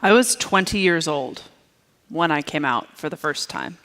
I was 20 years old when I came out for the first time.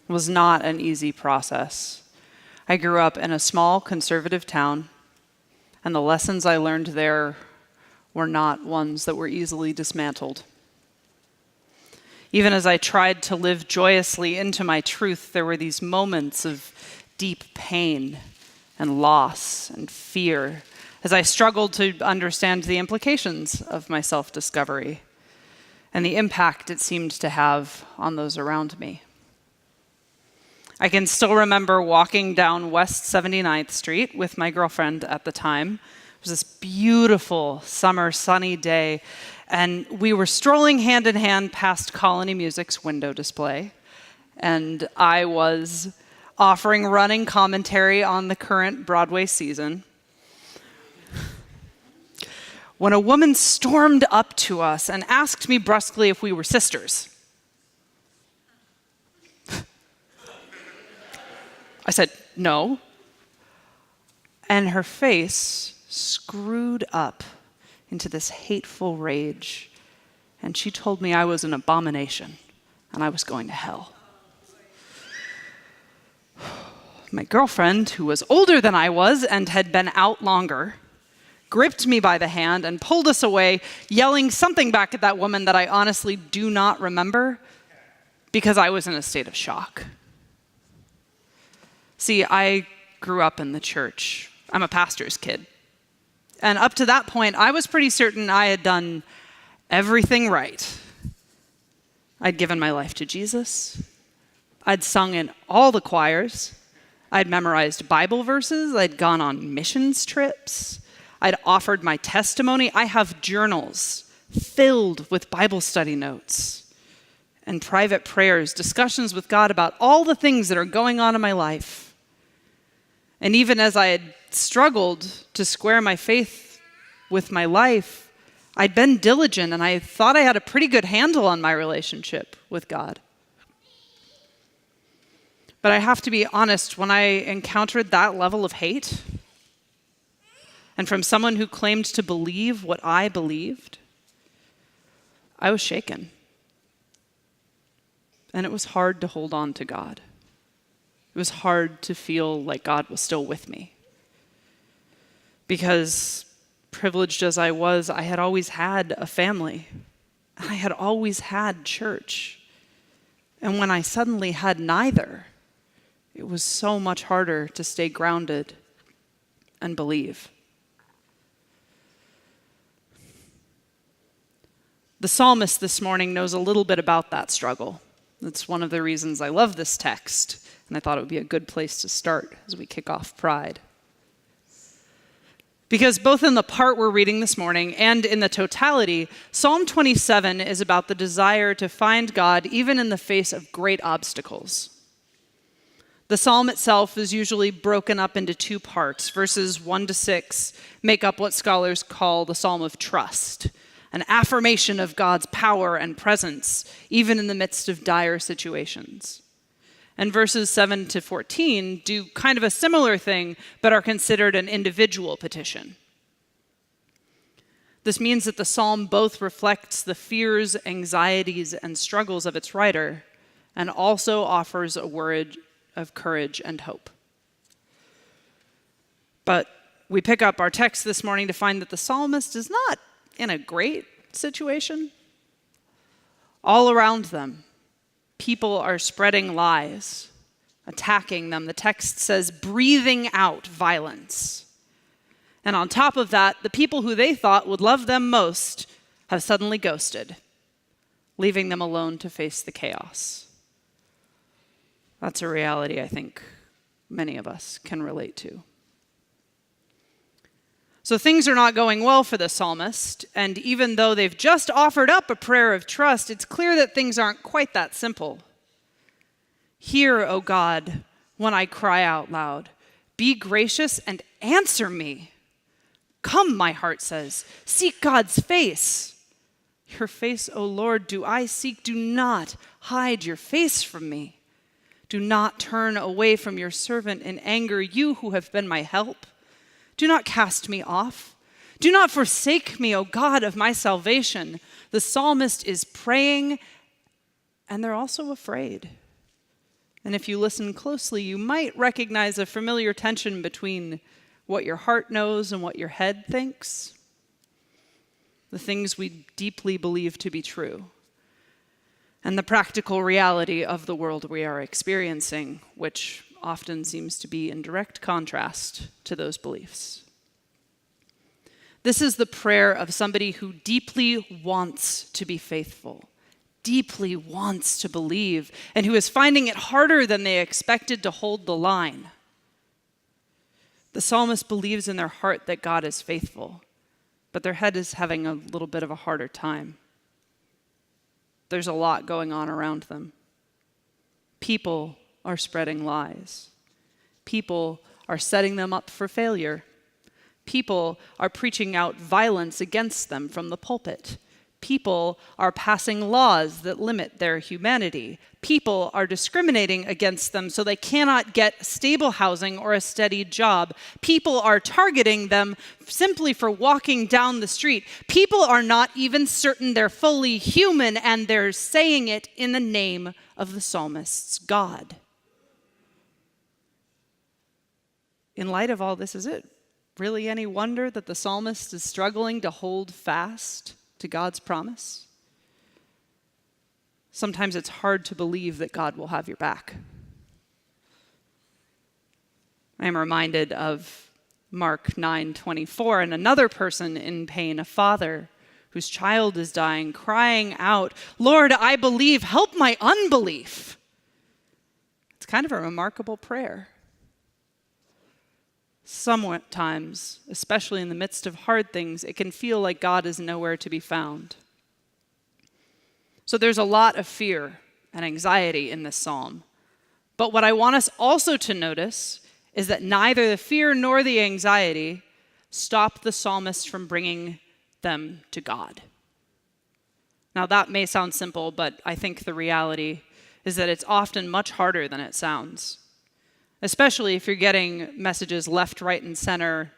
It was not an easy process. I grew up in a small conservative town, and the lessons I learned there were not ones that were easily dismantled. Even as I tried to live joyously into my truth, there were these moments of deep pain and loss and fear as I struggled to understand the implications of my self-discovery and the impact it seemed to have on those around me. I can still remember walking down West 79th Street with my girlfriend at the time. It was this beautiful summer sunny day, and we were strolling hand in hand past Colony Music's window display, and I was offering running commentary on the current Broadway season, when a woman stormed up to us and asked me brusquely if we were sisters. I said, no. And her face screwed up into this hateful rage, and she told me I was an abomination and I was going to hell. My girlfriend, who was older than I was and had been out longer, gripped me by the hand and pulled us away, yelling something back at that woman that I honestly do not remember because I was in a state of shock. See, I grew up in the church. I'm a pastor's kid. And up to that point, I was pretty certain I had done everything right. I'd given my life to Jesus. I'd sung in all the choirs. I'd memorized Bible verses. I'd gone on missions trips. I'd offered my testimony. I have journals filled with Bible study notes and private prayers, discussions with God about all the things that are going on in my life. And even as I had struggled to square my faith with my life, I'd been diligent and I thought I had a pretty good handle on my relationship with God. But I have to be honest, when I encountered that level of hate, and from someone who claimed to believe what I believed, I was shaken. And it was hard to hold on to God. It was hard to feel like God was still with me. Because privileged as I was, I had always had a family. I had always had church. And when I suddenly had neither, it was so much harder to stay grounded and believe. The psalmist this morning knows a little bit about that struggle. That's one of the reasons I love this text, and I thought it would be a good place to start as we kick off Pride. Because both in the part we're reading this morning and in the totality, Psalm 27 is about the desire to find God even in the face of great obstacles. The psalm itself is usually broken up into two parts. Verses 1 to 6 make up what scholars call the psalm of trust, an affirmation of God's power and presence, even in the midst of dire situations. And verses 7 to 14 do kind of a similar thing, but are considered an individual petition. This means that the psalm both reflects the fears, anxieties, and struggles of its writer, and also offers a word of courage and hope. But we pick up our text this morning to find that the psalmist is not in a great situation. All around them, people are spreading lies, attacking them. The text says, breathing out violence. And on top of that, the people who they thought would love them most have suddenly ghosted, leaving them alone to face the chaos. That's a reality I think many of us can relate to. So things are not going well for the psalmist, and even though they've just offered up a prayer of trust, it's clear that things aren't quite that simple. Hear, O God, when I cry out loud. Be gracious and answer me. Come, my heart says, seek God's face. Your face, O Lord, do I seek. Do not hide your face from me. Do not turn away from your servant in anger, you who have been my help. Do not cast me off. Do not forsake me, O God of my salvation. The psalmist is praying, and they're also afraid. And if you listen closely, you might recognize a familiar tension between what your heart knows and what your head thinks. The things we deeply believe to be true, and the practical reality of the world we are experiencing, which often seems to be in direct contrast to those beliefs. This is the prayer of somebody who deeply wants to be faithful, deeply wants to believe, and who is finding it harder than they expected to hold the line. The psalmist believes in their heart that God is faithful, but their head is having a little bit of a harder time. There's a lot going on around them. People are spreading lies. People are setting them up for failure. People are preaching out violence against them from the pulpit. People are passing laws that limit their humanity. People are discriminating against them so they cannot get stable housing or a steady job. People are targeting them simply for walking down the street. People are not even certain they're fully human, and they're saying it in the name of the psalmist's God. In light of all this, is it really any wonder that the psalmist is struggling to hold fast to God's promise? Sometimes it's hard to believe that God will have your back. I am reminded of Mark 9:24, and another person in pain, a father whose child is dying, crying out, "Lord, I believe, help my unbelief." It's kind of a remarkable prayer. Sometimes, especially in the midst of hard things, it can feel like God is nowhere to be found. So there's a lot of fear and anxiety in this psalm. But what I want us also to notice is that neither the fear nor the anxiety stop the psalmist from bringing them to God. Now that may sound simple, but I think the reality is that it's often much harder than it sounds. Especially if you're getting messages left, right, and center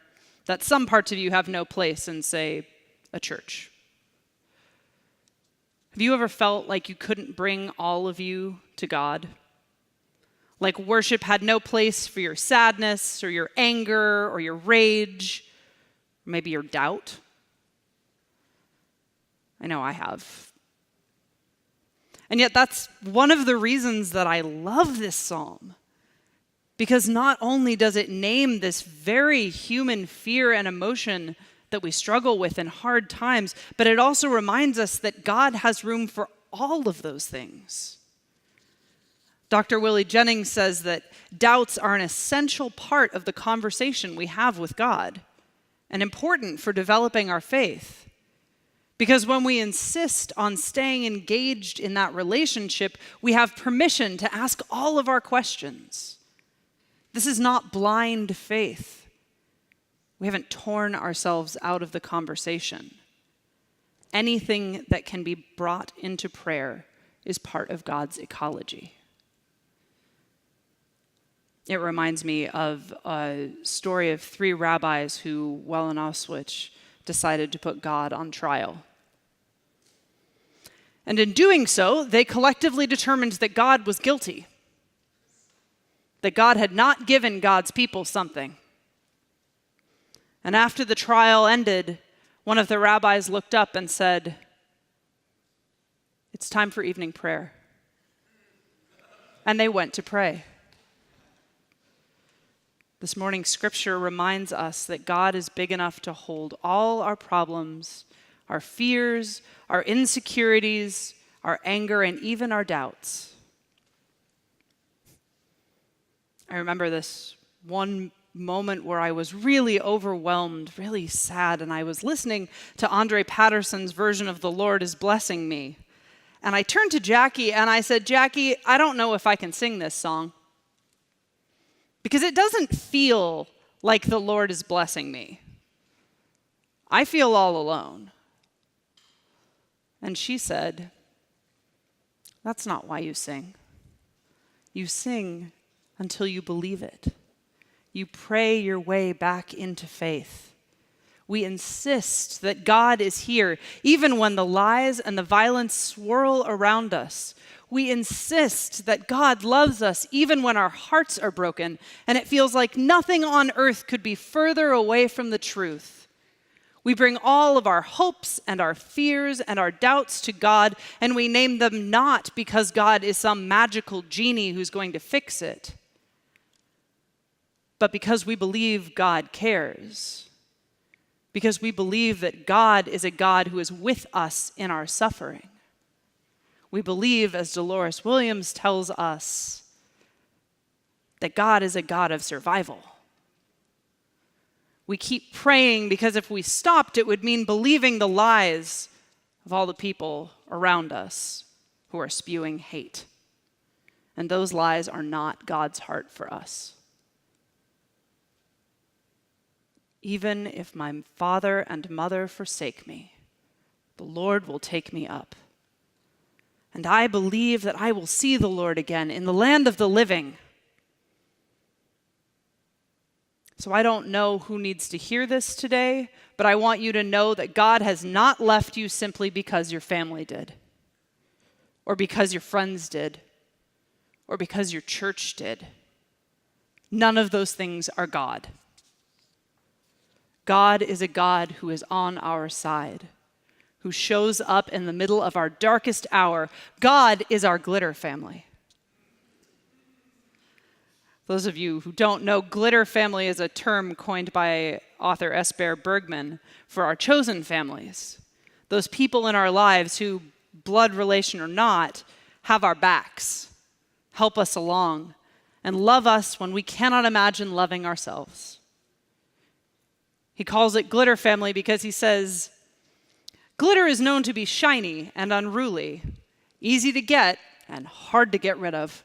that some parts of you have no place in, say, a church. Have you ever felt like you couldn't bring all of you to God? Like worship had no place for your sadness or your anger or your rage, or maybe your doubt? I know I have. And yet that's one of the reasons that I love this psalm. Because not only does it name this very human fear and emotion that we struggle with in hard times, but it also reminds us that God has room for all of those things. Dr. Willie Jennings says that doubts are an essential part of the conversation we have with God and important for developing our faith. Because when we insist on staying engaged in that relationship, we have permission to ask all of our questions. This is not blind faith. We haven't torn ourselves out of the conversation. Anything that can be brought into prayer is part of God's ecology. It reminds me of a story of 3 rabbis who, while in Auschwitz, decided to put God on trial. And in doing so, they collectively determined that God was guilty, that God had not given God's people something. And after the trial ended, one of the rabbis looked up and said, "It's time for evening prayer." And they went to pray. This morning's scripture reminds us that God is big enough to hold all our problems, our fears, our insecurities, our anger, and even our doubts. I remember this one moment where I was really overwhelmed, really sad, and I was listening to Andre Patterson's version of "The Lord is Blessing Me." And I turned to Jackie and I said, "Jackie, I don't know if I can sing this song, because it doesn't feel like the Lord is blessing me. I feel all alone." And she said, "That's not why you sing. You sing until you believe it. You pray your way back into faith. We insist that God is here, even when the lies and the violence swirl around us. We insist that God loves us, even when our hearts are broken, and it feels like nothing on earth could be further away from the truth. We bring all of our hopes and our fears and our doubts to God, and we name them not because God is some magical genie who's going to fix it, but because we believe God cares. Because we believe that God is a God who is with us in our suffering. We believe, as Dolores Williams tells us, that God is a God of survival. We keep praying because if we stopped, it would mean believing the lies of all the people around us who are spewing hate. And those lies are not God's heart for us. Even if my father and mother forsake me, the Lord will take me up. And I believe that I will see the Lord again in the land of the living. So I don't know who needs to hear this today, but I want you to know that God has not left you simply because your family did, or because your friends did, or because your church did. None of those things are God. God is a God who is on our side, who shows up in the middle of our darkest hour. God is our glitter family. Those of you who don't know, glitter family is a term coined by author S. Bear Bergman for our chosen families. Those people in our lives who, blood relation or not, have our backs, help us along, and love us when we cannot imagine loving ourselves. He calls it glitter family because he says, glitter is known to be shiny and unruly, easy to get and hard to get rid of.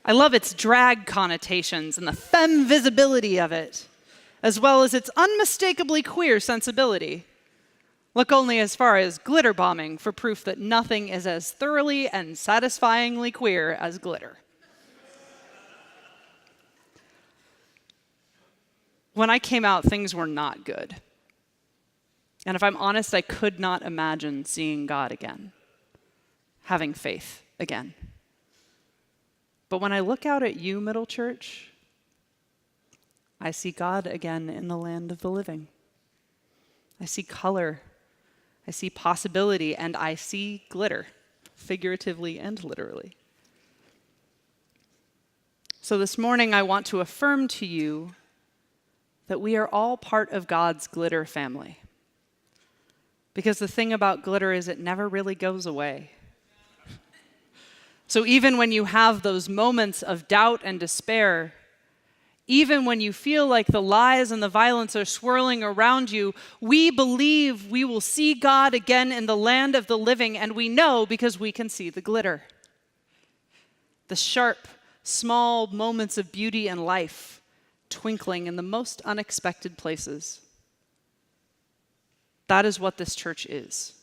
I love its drag connotations and the femme visibility of it, as well as its unmistakably queer sensibility. Look only as far as glitter bombing for proof that nothing is as thoroughly and satisfyingly queer as glitter. When I came out, things were not good. And if I'm honest, I could not imagine seeing God again, having faith again. But when I look out at you, Middle Church, I see God again in the land of the living. I see color, I see possibility, and I see glitter, figuratively and literally. So this morning, I want to affirm to you that we are all part of God's glitter family. Because the thing about glitter is it never really goes away. So even when you have those moments of doubt and despair, even when you feel like the lies and the violence are swirling around you, we believe we will see God again in the land of the living, and we know because we can see the glitter. The sharp, small moments of beauty in life, twinkling in the most unexpected places. That is what this church is.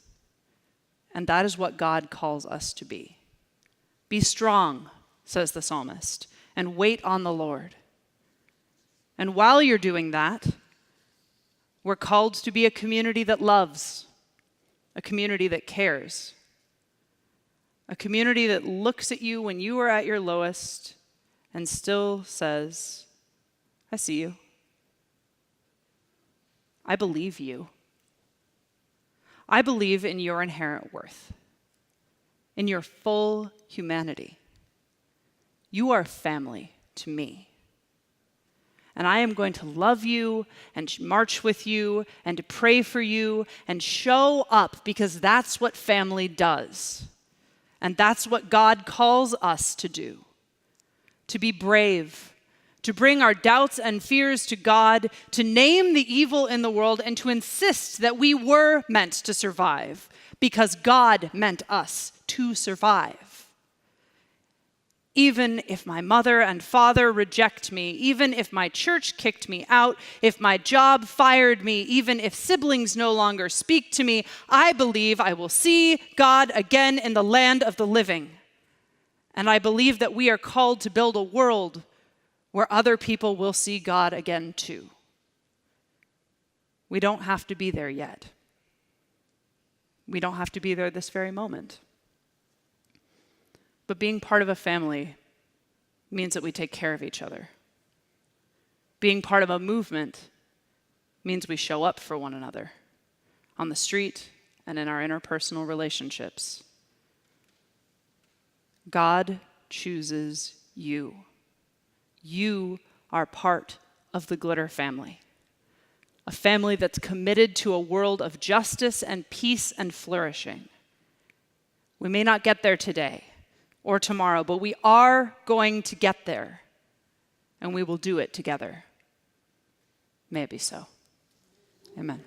And that is what God calls us to be. Be strong, says the psalmist, and wait on the Lord. And while you're doing that, we're called to be a community that loves, a community that cares, a community that looks at you when you are at your lowest and still says, I see you. I believe you. I believe in your inherent worth, in your full humanity. You are family to me. And I am going to love you and march with you and to pray for you and show up because that's what family does. And that's what God calls us to do. To be brave, to bring our doubts and fears to God, to name the evil in the world, and to insist that we were meant to survive because God meant us to survive. Even if my mother and father reject me, even if my church kicked me out, if my job fired me, even if siblings no longer speak to me, I believe I will see God again in the land of the living. And I believe that we are called to build a world where other people will see God again too. We don't have to be there yet. We don't have to be there this very moment. But being part of a family means that we take care of each other. Being part of a movement means we show up for one another on the street and in our interpersonal relationships. God chooses you. You are part of the Glitter family, a family that's committed to a world of justice and peace and flourishing. We may not get there today or tomorrow, but we are going to get there, and we will do it together. May it be so. Amen.